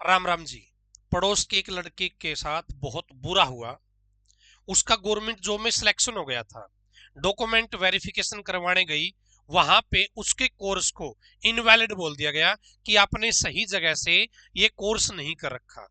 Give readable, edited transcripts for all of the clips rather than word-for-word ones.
राम राम जी। पड़ोस के एक लड़के के साथ बहुत बुरा हुआ। उसका गवर्नमेंट जॉब में सिलेक्शन हो गया था। डॉक्यूमेंट वेरिफिकेशन करवाने गई, वहां पे उसके कोर्स को इनवैलिड बोल दिया गया कि आपने सही जगह से ये कोर्स नहीं कर रखा।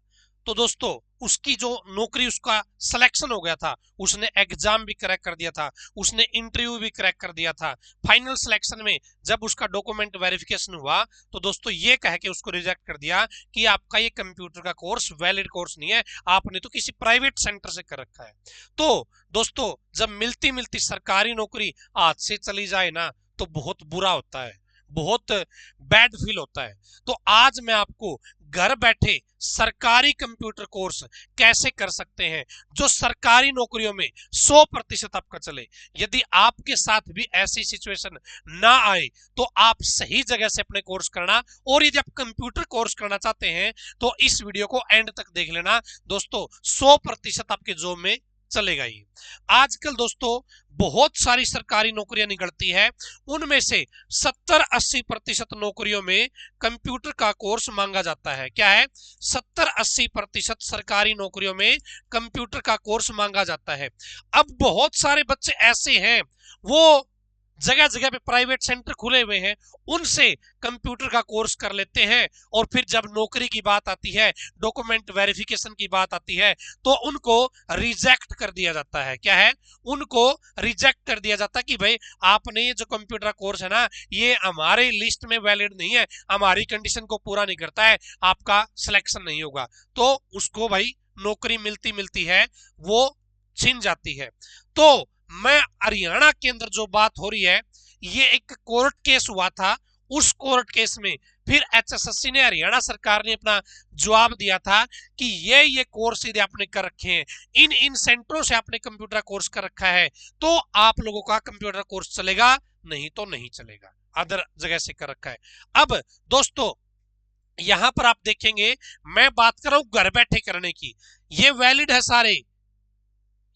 तो दोस्तों, उसकी जो नौकरी, उसका सिलेक्शन हो गया था, उसने एग्जाम भी क्रैक कर दिया था, उसने इंटरव्यू भी क्रैक कर दिया था। फाइनल सिलेक्शन में जब उसका डॉक्यूमेंट वेरिफिकेशन हुआ तो दोस्तों ये कह के उसको रिजेक्ट कर दिया कि आपका ये कंप्यूटर का कोर्स वैलिड कोर्स नहीं है, आपने तो किसी प्राइवेट सेंटर से कर रखा है। तो दोस्तों, जब मिलती मिलती सरकारी नौकरी हाथ से चली जाए ना, तो बहुत बुरा होता है, बहुत बैड फील होता है। तो आज मैं आपको घर बैठे सरकारी कंप्यूटर कोर्स कैसे कर सकते हैं जो सरकारी नौकरियों में 100% आपका चले। यदि आपके साथ भी ऐसी सिचुएशन ना आए तो आप सही जगह से अपने कोर्स करना। और यदि आप कंप्यूटर कोर्स करना चाहते हैं तो इस वीडियो को एंड तक देख लेना दोस्तों, 100% आपके जॉब में चलेगा ही। आजकल दोस्तों बहुत सारी सरकारी नौकरियां निकलती है, उनमें से 70-80% नौकरियों में कंप्यूटर का कोर्स मांगा जाता है। क्या है? 70-80% सरकारी नौकरियों में कंप्यूटर का कोर्स मांगा जाता है। अब बहुत सारे बच्चे ऐसे हैं, वो जगह जगह पे प्राइवेट सेंटर खुले हुए हैं, उनसे कंप्यूटर का कोर्स कर लेते हैं, और फिर जब नौकरी की बात आती है, डॉक्यूमेंट वेरिफिकेशन की बात आती है, तो उनको रिजेक्ट कर दिया जाता है। क्या है? उनको रिजेक्ट कर दिया जाता है कि भाई आपने ये जो कंप्यूटर कोर्स है ना, ये हमारे लिस्ट में वैलिड नहीं है, हमारी कंडीशन को पूरा नहीं करता है, आपका सिलेक्शन नहीं होगा। तो उसको भाई नौकरी मिलती मिलती है वो छिन जाती है। तो मैं हरियाणा के अंदर जो बात हो रही है, ये एक कोर्ट केस हुआ था। उस कोर्ट केस में फिर एचएसएससी ने, हरियाणा सरकार ने अपना जवाब दिया था कि ये कोर्स यदि आपने कर रखे हैं, इन इन सेंटरों से आपने कंप्यूटर कोर्स कर रखा है, तो आप लोगों का कंप्यूटर कोर्स चलेगा, नहीं तो नहीं चलेगा, अदर जगह से कर रखा है। अब दोस्तों, यहां पर आप देखेंगे, मैं बात कर रहा हूं घर बैठे करने की, ये वैलिड है सारे।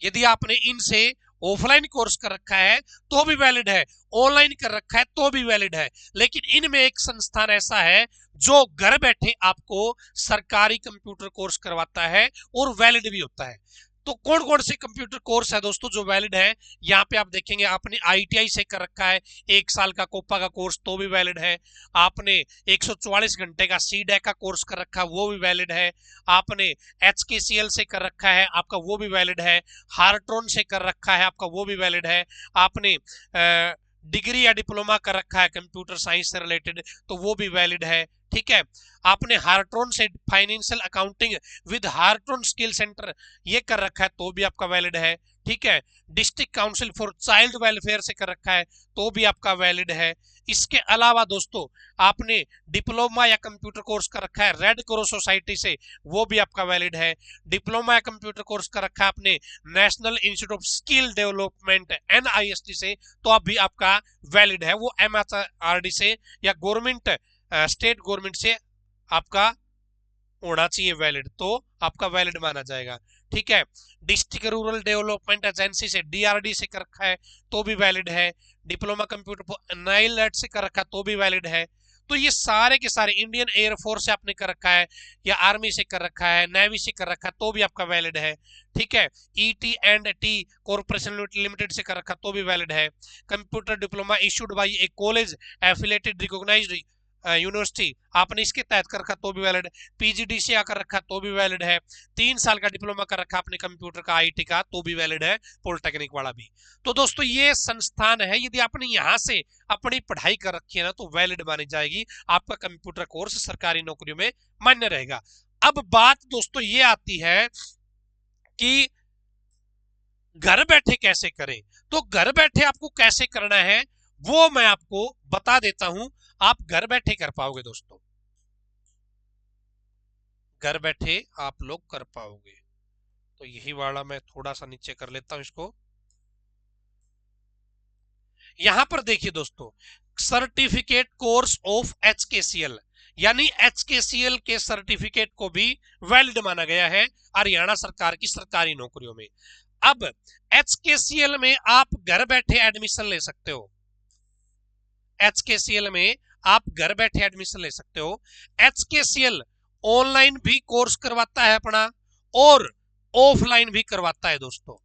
यदि आपने इनसे ऑफलाइन कोर्स कर रखा है तो भी वैलिड है, ऑनलाइन कर रखा है तो भी वैलिड है। लेकिन इनमें एक संस्थान ऐसा है जो घर बैठे आपको सरकारी कंप्यूटर कोर्स करवाता है और वैलिड भी होता है। तो कौन कौन से कंप्यूटर कोर्स है दोस्तों जो वैलिड है? यहाँ पे आप देखेंगे, आपने आईटीआई से कर रखा है 1 साल का कोपा का कोर्स, तो भी वैलिड है। आपने 144 घंटे का सीडेक का कोर्स कर रखा है, वो भी वैलिड है। आपने एचकेसीएल से कर रखा है, आपका वो भी वैलिड है। हार्ट्रॉन से कर रखा है, आपका वो भी वैलिड है। आपने डिग्री या डिप्लोमा कर रखा है कंप्यूटर साइंस से रिलेटेड, तो वो भी वैलिड है। ठीक है। आपने हार्ट्रॉन से financial accounting with Hartron skill centre ये कर रखा है, तो भी आपका वैलिड है। ठीक है। District council for child welfare से कर रखा है, तो भी आपका वैलिड है। इसके अलावा दोस्तों, आपने डिप्लोमा या कंप्यूटर कोर्स कर रखा है रेड क्रॉस सोसाइटी से, वो भी आपका वैलिड है। डिप्लोमा या कंप्यूटर कोर्स कर रखा है आपने national institute of skill development NIST से, तो अभी आपका वैलिड है। वो एमएचआरडी से या गवर्नमेंट, स्टेट गवर्नमेंट से आपका होना चाहिए वैलिड, तो आपका वैलिड माना जाएगा। ठीक है। डिस्ट्रिक्ट रूरल डेवलपमेंट एजेंसी से, डीआरडी से कर रखा है, तो भी वैलिड है। डिप्लोमा कंप्यूटर नाइलेट से कर रखा है, तो भी वैलिड है। तो ये सारे के सारे, इंडियन एयरफोर्स से आपने कर रखा है या आर्मी से कर रखा है, नेवी से कर रखा है, तो भी आपका वैलिड है। ठीक है। ET&T कॉर्पोरेशन लिमिटेड से कर रखा, तो भी वैलिड है। Computer diploma issued by a college affiliated recognised university, आपने इसके तहत कर रखा, तो भी वैलिड है। पीजीडीसी आकर रखा, तो भी वैलिड है। 3 साल का डिप्लोमा कर रखा आपने कंप्यूटर का, आईटी का, तो भी वैलिड है। पॉलिटेक्निक वाला भी। तो दोस्तों, ये संस्थान है, यदि आपने यहां से अपनी पढ़ाई कर रखी है ना, तो वैलिड मानी जाएगी, आपका कंप्यूटर कोर्स सरकारी नौकरियों में मान्य रहेगा। अब बात दोस्तों ये आती है कि घर बैठे कैसे करें। तो घर बैठे आपको कैसे करना है वो मैं आपको बता देता हूं, आप घर बैठे कर पाओगे दोस्तों, घर बैठे आप लोग कर पाओगे। तो यही वाला मैं थोड़ा सा नीचे कर लेता हूं इसको। यहां पर देखिए दोस्तों, सर्टिफिकेट कोर्स ऑफ एचकेसीएल, यानी एचकेसीएल के सर्टिफिकेट को भी वैलिड माना गया है हरियाणा सरकार की सरकारी नौकरियों में। अब एचकेसीएल में आप घर बैठे एडमिशन ले सकते हो। एचकेसीएल में आप घर बैठे एडमिशन ले सकते हो। एचकेसीएल ऑनलाइन भी कोर्स करवाता है अपना और ऑफलाइन भी करवाता है दोस्तों।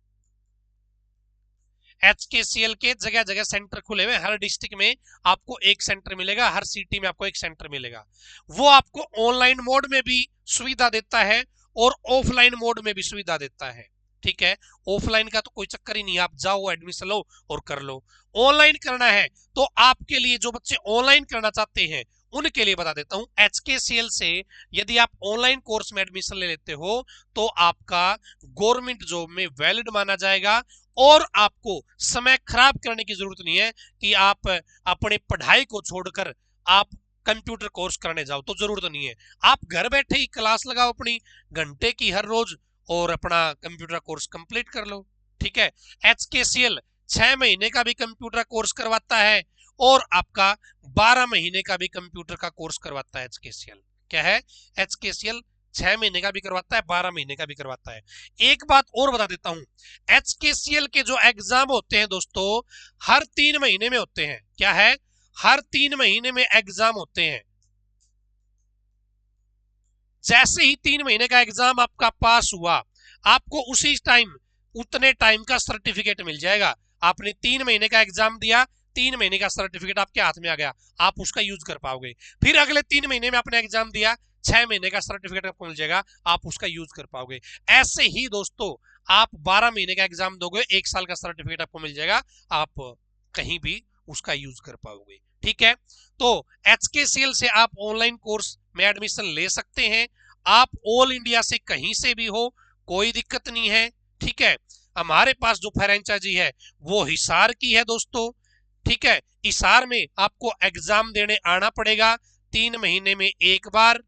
HKCL के जगह जगह सेंटर खुले हुए, हर डिस्ट्रिक्ट में आपको एक सेंटर मिलेगा, हर सिटी में आपको एक सेंटर मिलेगा। वो आपको ऑनलाइन मोड में भी सुविधा देता है और ऑफलाइन मोड में भी सुविधा देता है। ठीक है, ऑफलाइन का तो कोई चक्कर ही नहीं, आप जाओ एडमिशन लो और कर लो। ऑनलाइन करना है तो आपके लिए, जो बच्चे ऑनलाइन करना चाहते हैं उनके लिए बता देता हूं, HKCL से यदि आप ऑनलाइन कोर्स में एडमिशन ले लेते हो तो आपका गवर्नमेंट जॉब में वैलिड माना जाएगा और आपको समय खराब करने की जरूरत नहीं है कि आप अपने पढ़ाई को छोड़कर आप कंप्यूटर कोर्स करने जाओ, तो जरूरत नहीं है। आप घर बैठे ही क्लास लगाओ अपनी घंटे की हर रोज और अपना कंप्यूटर कोर्स कंप्लीट कर लो। ठीक है, HKCL 6 महीने का भी कंप्यूटर कोर्स करवाता है और आपका 12 महीने का भी कंप्यूटर का कोर्स करवाता है HKCL। क्या है, HKCL 6 महीने का भी करवाता है, 12 महीने का भी करवाता है। एक बात और बता देता हूं, HKCL के जो एग्जाम होते हैं दोस्तों हर 3 महीने में होते हैं। क्या है, हर 3 महीने में एग्जाम होते हैं। जैसे ही 3 महीने का एग्जाम आपका पास हुआ, आपको उसी टाइम उतने टाइम का सर्टिफिकेट मिल जाएगा। आपने 3 महीने का एग्जाम दिया, 3 महीने का सर्टिफिकेट आपके हाथ में आ गया, आप उसका यूज कर पाओगे। फिर अगले 3 महीने में आपने एग्जाम दिया, 6 महीने का सर्टिफिकेट आपको मिल जाएगा, आप उसका यूज कर पाओगे। ऐसे ही दोस्तों आप 12 महीने का एग्जाम दोगे, 1 साल का सर्टिफिकेट आपको मिल जाएगा, आप कहीं भी उसका यूज कर पाओगे। ठीक है, तो HKCL से आप ऑनलाइन कोर्स में एडमिशन ले सकते हैं। आप ऑल इंडिया से कहीं से भी हो, कोई दिक्कत नहीं है। ठीक है, हमारे पास जो फ्रेंचाइजी है वो हिसार की है दोस्तों। ठीक है, हिसार में आपको एग्जाम देने आना पड़ेगा 3 महीने में एक बार,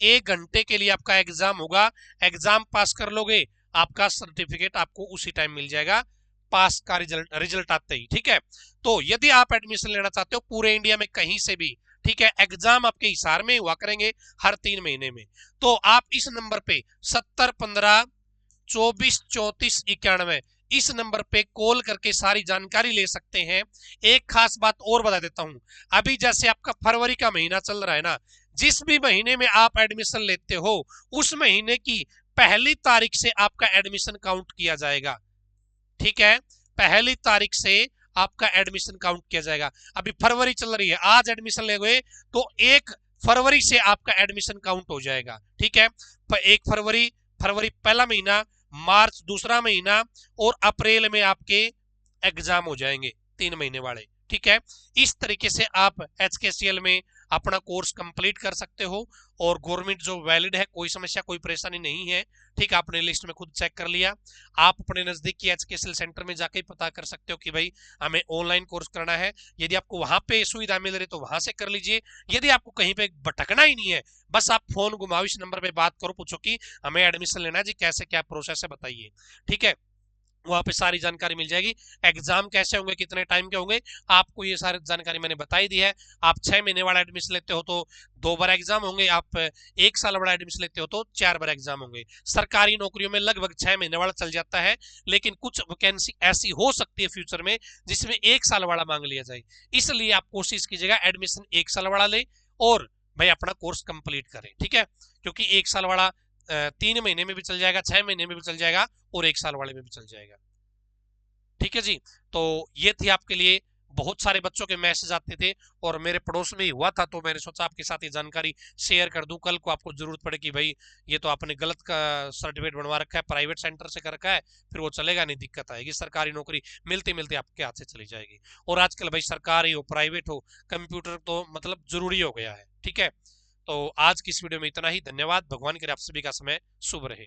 1 घंटे के लिए आपका एग्जाम होगा। एग्जाम पास कर लोगे, आपका सर्टिफिकेट आपको उसी टाइम मिल जाएगा, पास का रिजल्ट आते ही। ठीक है, तो यदि आप एडमिशन लेना चाहते हो पूरे इंडिया में कहीं से भी, ठीक है, एग्जाम आपके हिसार में हुआ करेंगे हर 3 महीने में, तो आप इस नंबर पे 7015243491 इस नंबर पे कॉल करके सारी जानकारी ले सकते हैं। एक खास बात और बता देता हूं, अभी जैसे आपका फरवरी का महीना चल रहा है ना, जिस भी महीने में आप एडमिशन लेते हो उस महीने की पहली तारीख से आपका एडमिशन काउंट किया जाएगा। ठीक है, पहली तारीख से आपका एडमिशन काउंट किया जाएगा। अभी फरवरी चल रही है, आज एडमिशन ले गए तो 1 फरवरी से आपका एडमिशन काउंट हो जाएगा। ठीक है, 1 फरवरी, फरवरी पहला महीना, मार्च दूसरा महीना और अप्रैल में आपके एग्जाम हो जाएंगे 3 महीने वाले। ठीक है, इस तरीके से आप HKCL में अपना कोर्स कंप्लीट कर सकते हो और गवर्नमेंट जो वैलिड है, कोई समस्या कोई परेशानी नहीं है। ठीक है, आपने लिस्ट में खुद चेक कर लिया। आप अपने नजदीकी HKCL सेंटर में जाके पता कर सकते हो कि भाई हमें ऑनलाइन कोर्स करना है। यदि आपको वहां पे सुविधा मिल रही तो वहां से कर लीजिए। यदि आपको कहीं पे भटकना ही नहीं है, बस आप फोन घुमाओ, इस नंबर पे बात करो, पूछो कि हमें एडमिशन लेना है जी, कैसे क्या प्रोसेस है बताइए। ठीक है, वहां पे सारी जानकारी मिल जाएगी। एग्जाम कैसे होंगे, कितने टाइम के होंगे, आपको ये सारी जानकारी मैंने बताई दी है। आप 6 महीने वाला एडमिशन लेते हो तो 2 बार एग्जाम होंगे, आप 1 साल वाला एडमिशन लेते हो तो 4 बार एग्जाम होंगे। सरकारी नौकरियों में लगभग 6 महीने वाला चल जाता है, लेकिन कुछ वैकेंसी ऐसी हो सकती है फ्यूचर में जिसमें 1 साल वाला मांग लिया जाए। इसलिए आप कोशिश कीजिएगा एडमिशन 1 साल वाला ले और भाई अपना कोर्स कंप्लीट करें। ठीक है, क्योंकि 1 साल वाला 3 महीने में भी चल जाएगा, 6 महीने में भी चल जाएगा और 1 साल वाले में भी चल जाएगा। ठीक है जी, तो ये थी आपके लिए। बहुत सारे बच्चों के मैसेज आते थे और मेरे पड़ोस में ही हुआ था, तो मैंने सोचा आपके साथ ये जानकारी शेयर कर दूं। कल को आपको जरूरत पड़े कि भाई ये तो आपने गलत का सर्टिफिकेट बनवा रखा है, प्राइवेट सेंटर से कर रखा है, फिर वो चलेगा नहीं, दिक्कत आएगी। सरकारी नौकरी मिलते मिलते आपके हाथ से चली जाएगी। और आजकल भाई सरकारी हो प्राइवेट हो, कंप्यूटर तो मतलब जरूरी हो गया है। ठीक है, तो आज की इस वीडियो में इतना ही। धन्यवाद। भगवान करे आप सभी का समय शुभ रहे।